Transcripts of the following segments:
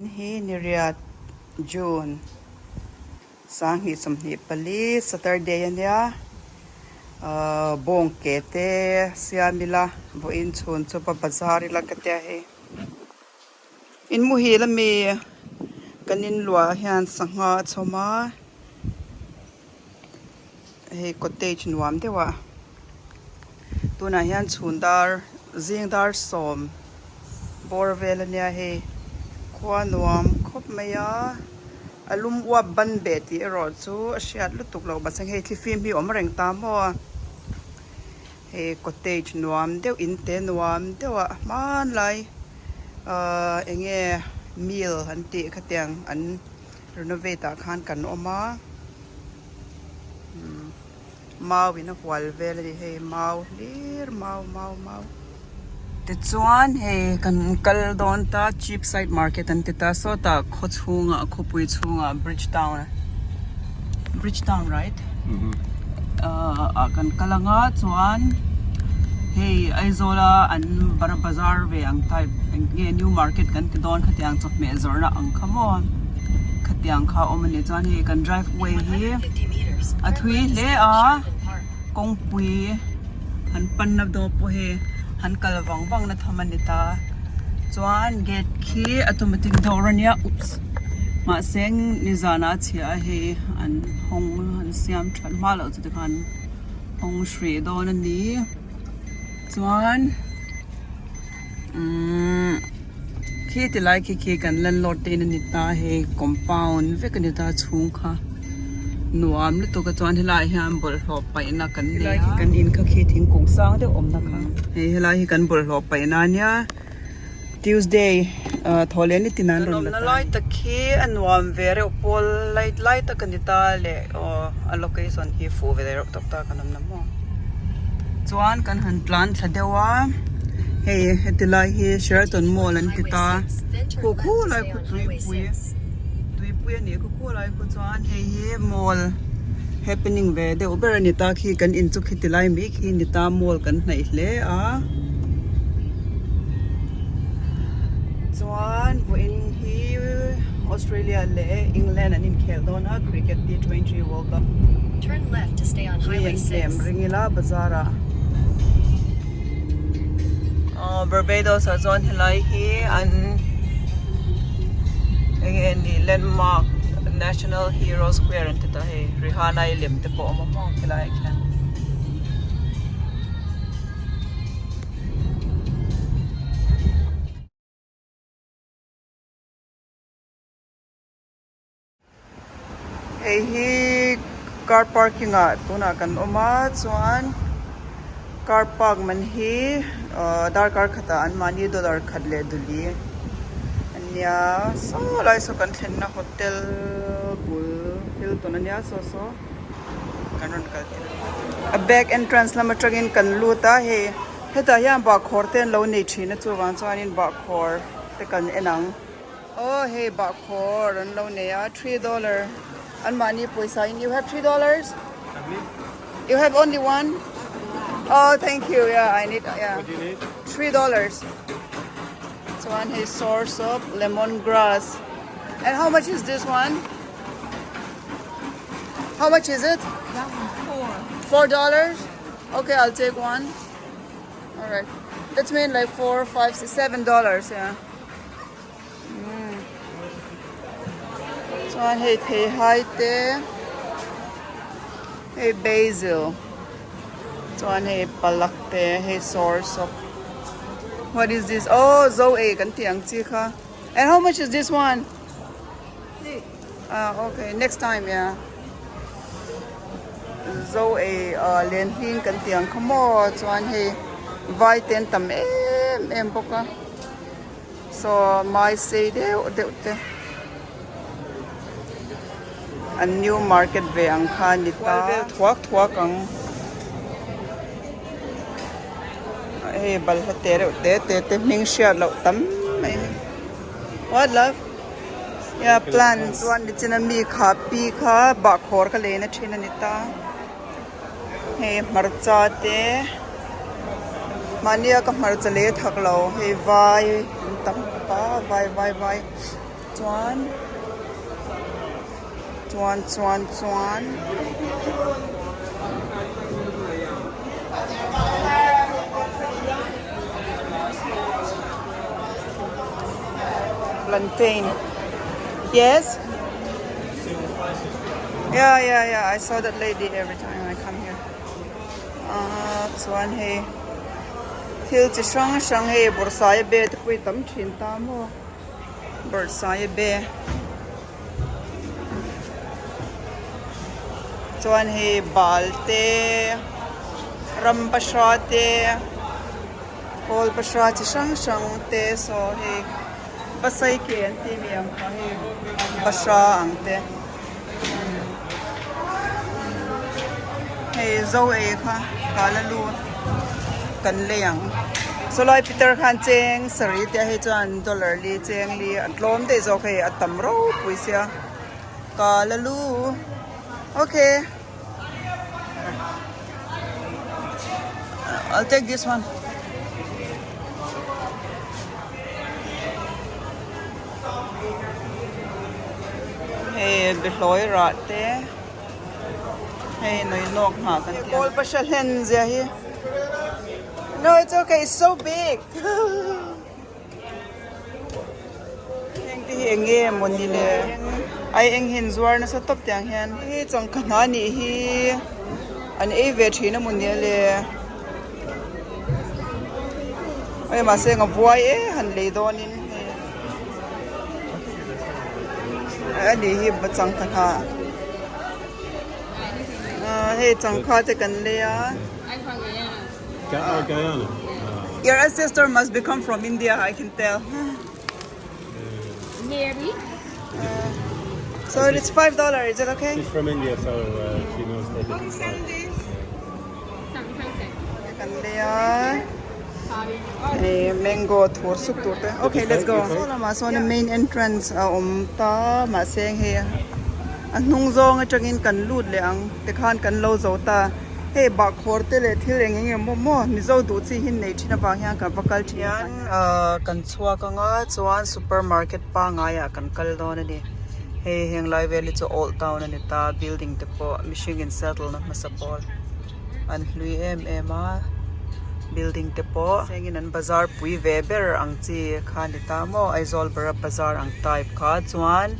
Hi Niriat June sang hi samhi pali Saturday ya bong kete siamila bo in chun chu pa bazar la kate he in mu hi la mi kanin lua hian sangha choma he cottage nuam dewa tuna hian chundar zingdar som borvel ania he khwa nuam khop maya alum wa ban beti ero chu ashiat lutuk lo basang he thifim hi omreng tam ho he cottage nuam deuh in te nuam dewa man lai enge meal an ti khatiang an renovate a khan kan oma mau in a hwal vel he mau lir mau te chuan he kan kal don ta cheap side market an ti ta so ta kho chhunga khopui chhunga bridgetown right a kan kalanga chuan hey aizola an bar bazar ve ang type nge new market kan ti don khatiang chok me zorna ang khamo khatiang kha omani chuan he kan drive way hi a thui le a kongpui han pannab do po he han kalawang bang na thamani ta chuan gate khi automatic dorania ups ma seng nizana chia he an hong han siam than malo chu de kan hong shri don ani chuan khi ti lai khi kan landlord te ni ta he compound ve kan ta chung kha nuam lu to ka chuan helai hian bol hlop pai na kan ne kan in kha khi thing kong sang de om na kha he helai hi kan bol hlop pai na nya Tuesday thole ni tinan ron na lai ta khi anuam vere pol light ta kan ta le allocation hi fu ve ro tok ta kanam na mo chuan kan han plan thadewa hey hetilai hi Sheraton Mall an ti ta khu lai khu tui pui ni khu lai khu chuan hey hi mall happening ve de uber ni ta khi kan in chu khitilai mi khi ni ta mall kan hnai hle a chuan vo in hi Australia le England an in khel don a cricket T20 World Cup Turn left to stay on Highway 6. ringila bazara Barbados a zon helai hi an again the landmark National Hero Square and ta he Rihanna lim te po mo helai khan hi car parking a tuna kan oma chuan car park man hi dar car khata an mani dollar khatle duli anya so lai so kan thenna hotel bul Hilton anya so kanon kal a back entrance lama tragin kan luta he heta ya ba khorten lo nei thina chuwan chuan in ba khor te kan enang oh hey ba khor an lo ne ya $3 an mani poisa in you have $3 you have only one. Oh, thank you. Yeah, I need. Yeah. What do you need? $3. So one is source of lemongrass. And how much is this one? How much is it? That one's $4. Okay, I'll take one. All right. That's mean like $4, $5, $7. Yeah. So one hey haite. Hey basil. So one hey palakte, hey source of. What is this? Oh, Zoe kan tiang chi kha. And how much is this one? Okay, next time, yeah. Zoe len hin kan tiang khamo chuan hey vai ten tam em boka. So my say de a new market ve ang kha ni ta thuak ang hey bal hatere te ming share lo tam what love yeah plants one di china mi kha pi kha ba khor ka le na thina ni ta hey marcha te mania ka marcha le thak lo hey vai tam pa vai chuan. Plantain. Yes? Yeah. I saw that lady every time I come here. Chuan hei. Thil chi sang hei borsai be te pui tam thin ta mo. Borsai be. Chuan hei bal te, ram pasha te, kol pasha chi sang te so hei pasai ke an ti mi ang kha hei pasha ang te. Hei zo e kha kalalu kan leyang. So lai Peter Khan cheng sari te hei chuan dollar li cheng li atlom te zo hei atam ro puisia kalalu. Okay. I'll take this one. Hey, behloi rate. Hey, no nok ha kan ti. Kol pa siya hen zia hi. No, it's okay. It's so big. Heng ti henge mon ni le. Ai eng hin zuar na sa top tiang hian. Hi chang khana ni hi. An e ve thina mon ni le. Ai ma se nga vuai e han le donin. Ani hi ba chang khana. Hey, chang kha te kan le ya. Guyana. Your ancestor must be come from India, I can tell. Maybe. So it's $5. Is it okay? She's from India, so she knows the different styles. Mango thur suk tur te. Okay, let's go. So the main entrance ta ma seng he. An nung zong atangin kan lut le ang te khan kan lo zo ta. Hey, ba khor te le thil engeng mo ni zo du chi hin nei thina ba hyang ka bakal thian kan chua ka nga chuan supermarket pa nga ya kan kal don ani. Hey, heng lai valley chu old town ani ta building te po Michigan settle na masapol. An hlui em a building te po sengin an bazar pui Weber ang chi khan ta mo Aizol bara bazar ang type kha chuan.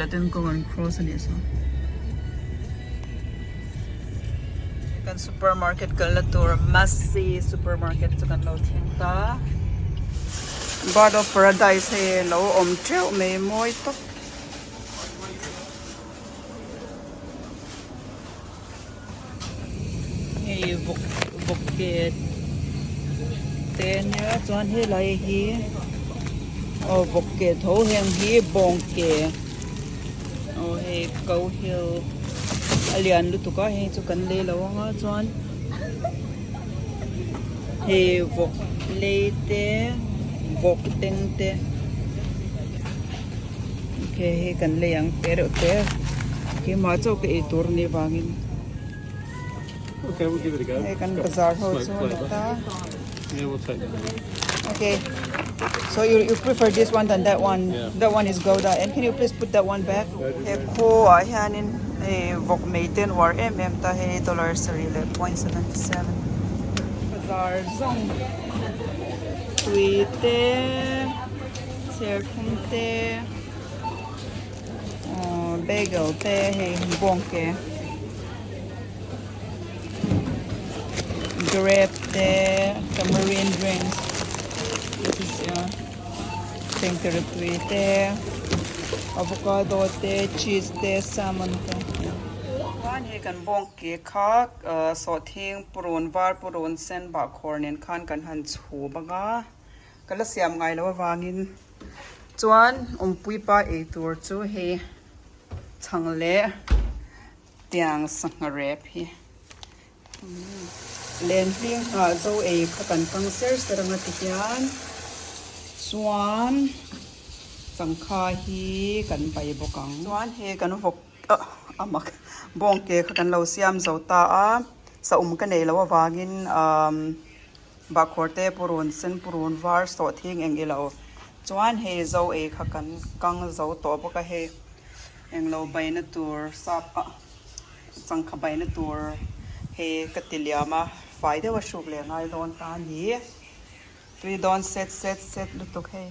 Latin ko ang cross ani so. Kan supermarket kan la tour Massey supermarket so kan lo thing ta. Bird of Paradise he lo om treu me moi to. Hey bucket ten ya chuan he lai hi. Bucket ho heng hi bong ke. Hey, Go Hill alian lu tuka he chu kan le lo nga chuan he vok le te vok teng te ke he kan le yang pero te ke ma chu ke tur ni wangin Okay, we'll give it a go. he kan bazar ho chu ta Yeah, we'll take that. okay. So you prefer this one than that one? Yeah. That one is Gouda. And can you please put that one back? Hey, ko ahanin vok maiten war ta hey $0.77. Bazar zong. Tuite, serthum te, bagel te hey bonke. Grape te, tamarind drinks. This is Tinkertui te, avocado te, cheese te, salmon te. Khan he kan bong ke khak so thing puron var puron sen ba khornen khan kan han chu baga kala siam ngai lo wangin chuan pui pa e tur chu he chang le tiang sang rep hi len hling ha zo e khakan kang ser seranga ti hian chuan changkha hi kan pai bokang chuan he kan vok amak bong ke khakan lo siam zo ta a sa ka nei lo awangin ba khorte purun sen purun var so thing eng elo chuan he zo e khakan kang zo to boka he eng lo baina tur sap changkha baina tur he katiliama faide wa shuk le ngai don ta ni tui don set lutuk he